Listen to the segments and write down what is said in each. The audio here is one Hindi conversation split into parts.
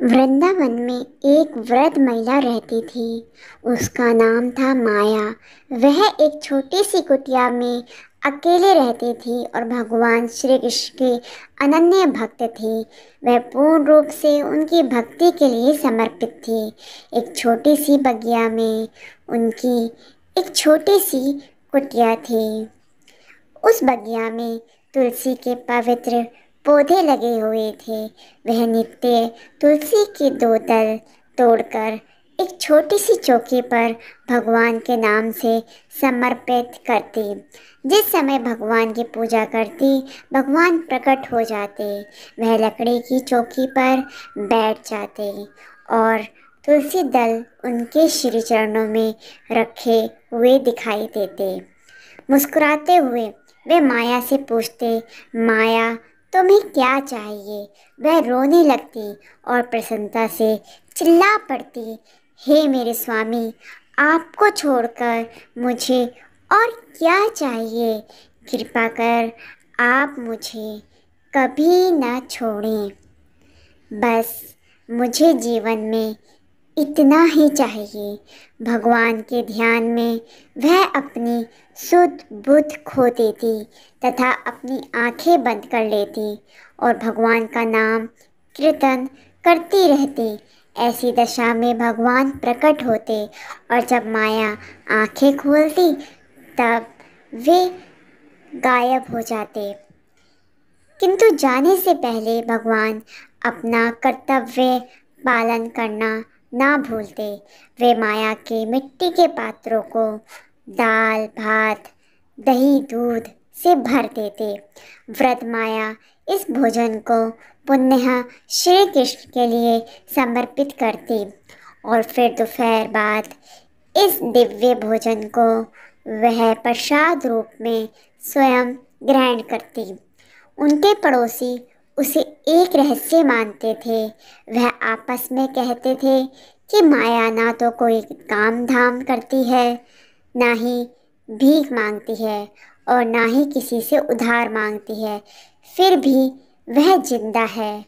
वृंदावन में एक वृद्ध महिला रहती थी। उसका नाम था माया। वह एक छोटी सी कुटिया में अकेले रहती थी और भगवान श्री कृष्ण की अनन्य भक्त थी। वह पूर्ण रूप से उनकी भक्ति के लिए समर्पित थी। एक छोटी सी बगिया में उनकी एक छोटी सी कुटिया थी। उस बगिया में तुलसी के पवित्र पौधे लगे हुए थे। वह नित्य तुलसी के 2 दल तोड़कर एक छोटी सी चौकी पर भगवान के नाम से समर्पित करती। जिस समय भगवान की पूजा करती, भगवान प्रकट हो जाते। वह लकड़ी की चौकी पर बैठ जाते और तुलसी दल उनके श्री चरणों में रखे हुए दिखाई देते। मुस्कुराते हुए वे माया से पूछते, माया तुम्हें क्या चाहिए? वह रोने लगती और प्रसन्नता से चिल्ला पड़ती, हे मेरे स्वामी, आपको छोड़कर मुझे और क्या चाहिए? कृपा कर आप मुझे कभी न छोड़ें। बस मुझे जीवन में इतना ही चाहिए। भगवान के ध्यान में वह अपनी शुद्ध बुद्ध खो देती तथा अपनी आंखें बंद कर लेती और भगवान का नाम कीर्तन करती रहती। ऐसी दशा में भगवान प्रकट होते और जब माया आंखें खोलती तब वे गायब हो जाते। किंतु जाने से पहले भगवान अपना कर्तव्य पालन करना ना भूलते। वे माया के मिट्टी के पात्रों को दाल भात दही दूध से भर देते। व्रत माया इस भोजन को पुनः श्री कृष्ण के लिए समर्पित करती और फिर दोपहर बाद इस दिव्य भोजन को वह प्रसाद रूप में स्वयं ग्रहण करती। उनके पड़ोसी उसे एक रहस्य मानते थे। वह आपस में कहते थे कि माया ना तो कोई काम धाम करती है, ना ही भीख मांगती है और ना ही किसी से उधार मांगती है, फिर भी वह जिंदा है।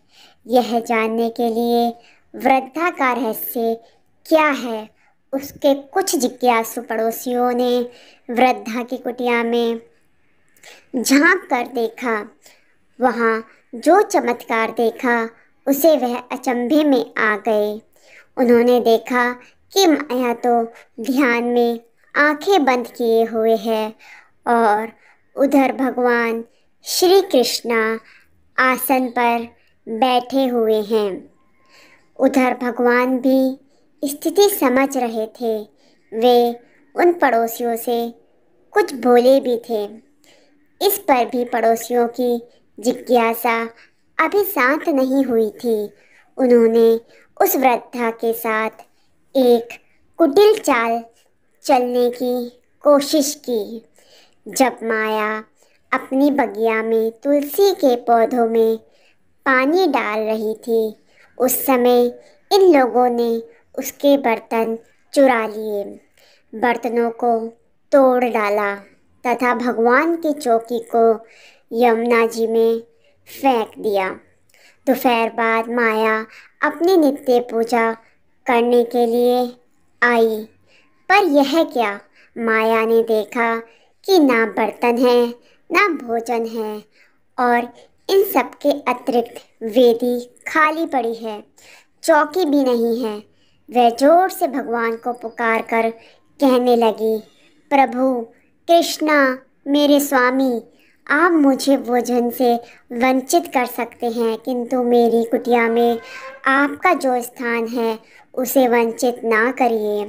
यह जानने के लिए वृद्धा का रहस्य क्या है, उसके कुछ जिज्ञासु पड़ोसियों ने वृद्धा की कुटिया में झांक कर देखा। वहाँ जो चमत्कार देखा उसे वह अचंभे में आ गए। उन्होंने देखा कि माया तो ध्यान में आंखें बंद किए हुए है और उधर भगवान श्री कृष्णा आसन पर बैठे हुए हैं। उधर भगवान भी स्थिति समझ रहे थे। वे उन पड़ोसियों से कुछ बोले भी थे। इस पर भी पड़ोसियों की जिज्ञासा अभी शांत नहीं हुई थी। उन्होंने उस वृद्धा के साथ एक कुटिल चाल चलने की कोशिश की। जब माया अपनी बगिया में तुलसी के पौधों में पानी डाल रही थी, उस समय इन लोगों ने उसके बर्तन चुरा लिए, बर्तनों को तोड़ डाला तथा भगवान की चौकी को यमुना जी में फेंक दिया। दोपहर बाद माया अपनी नित्य पूजा करने के लिए आई, पर यह क्या, माया ने देखा कि ना बर्तन है ना भोजन है और इन सब के अतिरिक्त वेदी खाली पड़ी है, चौकी भी नहीं है। वह जोर से भगवान को पुकार कर कहने लगी, प्रभु कृष्णा, मेरे स्वामी, आप मुझे भोजन से वंचित कर सकते हैं, किंतु मेरी कुटिया में आपका जो स्थान है उसे वंचित ना करिए।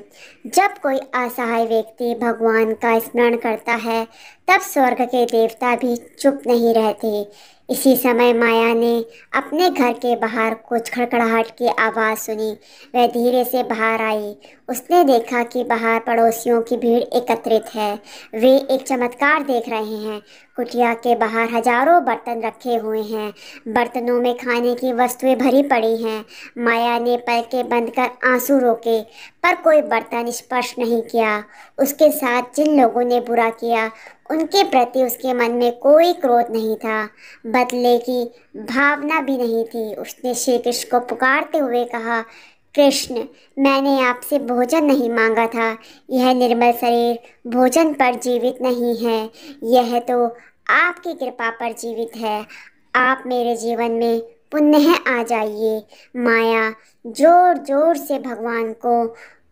जब कोई असहाय व्यक्ति भगवान का स्मरण करता है तब स्वर्ग के देवता भी चुप नहीं रहते। इसी समय माया ने अपने घर के बाहर कुछ खड़खड़ाहट की आवाज़ सुनी। वह धीरे से बाहर आई। उसने देखा कि बाहर पड़ोसियों की भीड़ एकत्रित है। वे एक चमत्कार देख रहे हैं। कुटिया के बाहर हजारों बर्तन रखे हुए हैं। बर्तनों में खाने की वस्तुएं भरी पड़ी हैं। माया ने पलकें बंद कर आंसू रोके, पर कोई बर्तन स्पर्श नहीं किया। उसके साथ जिन लोगों ने बुरा किया उनके प्रति उसके मन में कोई क्रोध नहीं था, बदले की भावना भी नहीं थी। उसने श्री कृष्ण को पुकारते हुए कहा, कृष्ण, मैंने आपसे भोजन नहीं मांगा था। यह निर्मल शरीर भोजन पर जीवित नहीं है, यह तो आपकी कृपा पर जीवित है। आप मेरे जीवन में पुनः आ जाइए। माया जोर जोर से भगवान को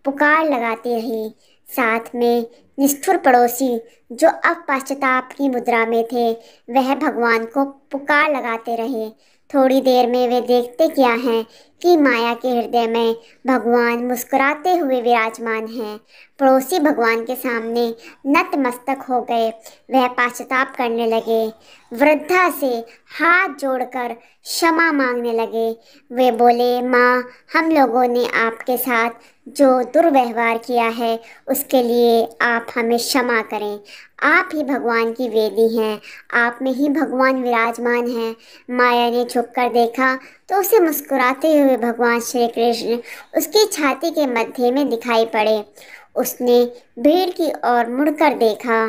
पुकार लगाती रही। साथ में निष्ठुर पड़ोसी जो अब पश्चाताप की मुद्रा में थे, वह भगवान को पुकार लगाते रहे। थोड़ी देर में वे देखते क्या हैं कि माया के हृदय में भगवान मुस्कुराते हुए विराजमान हैं। पड़ोसी भगवान के सामने नतमस्तक हो गए। वह पश्चाताप करने लगे, वृद्धा से हाथ जोड़कर क्षमा मांगने लगे। वे बोले, माँ, हम लोगों ने आपके साथ जो दुर्व्यवहार किया है उसके लिए आप हमें क्षमा करें। आप ही भगवान की वेदी हैं, आप में ही भगवान विराजमान हैं। माया ने झुककर देखा तो उसे मुस्कुराते हुए भगवान श्री कृष्ण उसकी छाती के मध्य में दिखाई पड़े। उसने भीड़ की ओर मुड़कर देखा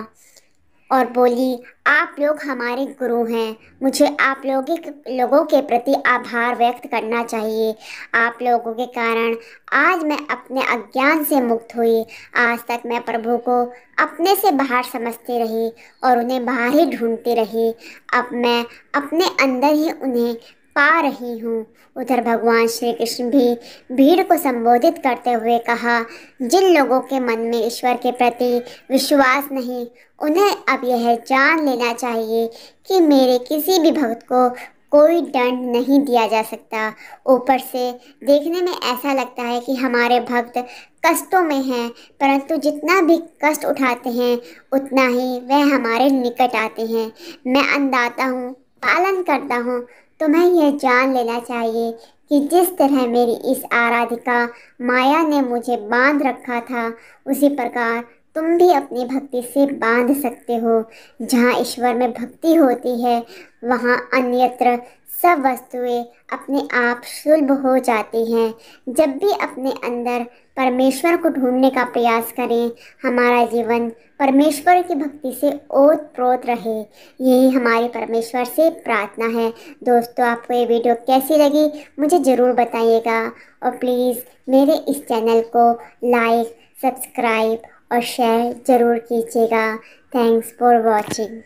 और बोली, आप लोग हमारे गुरु हैं। मुझे आप लोगों के प्रति आभार व्यक्त करना चाहिए। आप लोगों के कारण आज मैं अपने अज्ञान से मुक्त हुई। आज तक मैं प्रभु को अपने से बाहर समझती रही और उन्हें बाहर ही ढूंढती रही। अब मैं अपने अंदर ही उन्हें पा रही हूँ। उधर भगवान श्री कृष्ण भी भीड़ को संबोधित करते हुए कहा, जिन लोगों के मन में ईश्वर के प्रति विश्वास नहीं, उन्हें अब यह जान लेना चाहिए कि मेरे किसी भी भक्त को कोई दंड नहीं दिया जा सकता। ऊपर से देखने में ऐसा लगता है कि हमारे भक्त कष्टों में हैं, परंतु जितना भी कष्ट उठाते हैं उतना ही वह हमारे निकट आते हैं। मैं अन्नदाता हूँ, पालन करता हूँ। तुम्हें यह जान लेना चाहिए कि जिस तरह मेरी इस आराधिका माया ने मुझे बांध रखा था, उसी प्रकार तुम भी अपनी भक्ति से बांध सकते हो। जहाँ ईश्वर में भक्ति होती है, वहाँ अन्यत्र सब वस्तुएं अपने आप सुलभ हो जाती हैं। जब भी अपने अंदर परमेश्वर को ढूंढने का प्रयास करें, हमारा जीवन परमेश्वर की भक्ति से ओत प्रोत रहे। यही हमारी परमेश्वर से प्रार्थना है। दोस्तों, आपको ये वीडियो कैसी लगी मुझे ज़रूर बताइएगा और प्लीज़ मेरे इस चैनल को लाइक, सब्सक्राइब और शेयर ज़रूर कीजिएगा। Thanks for watching.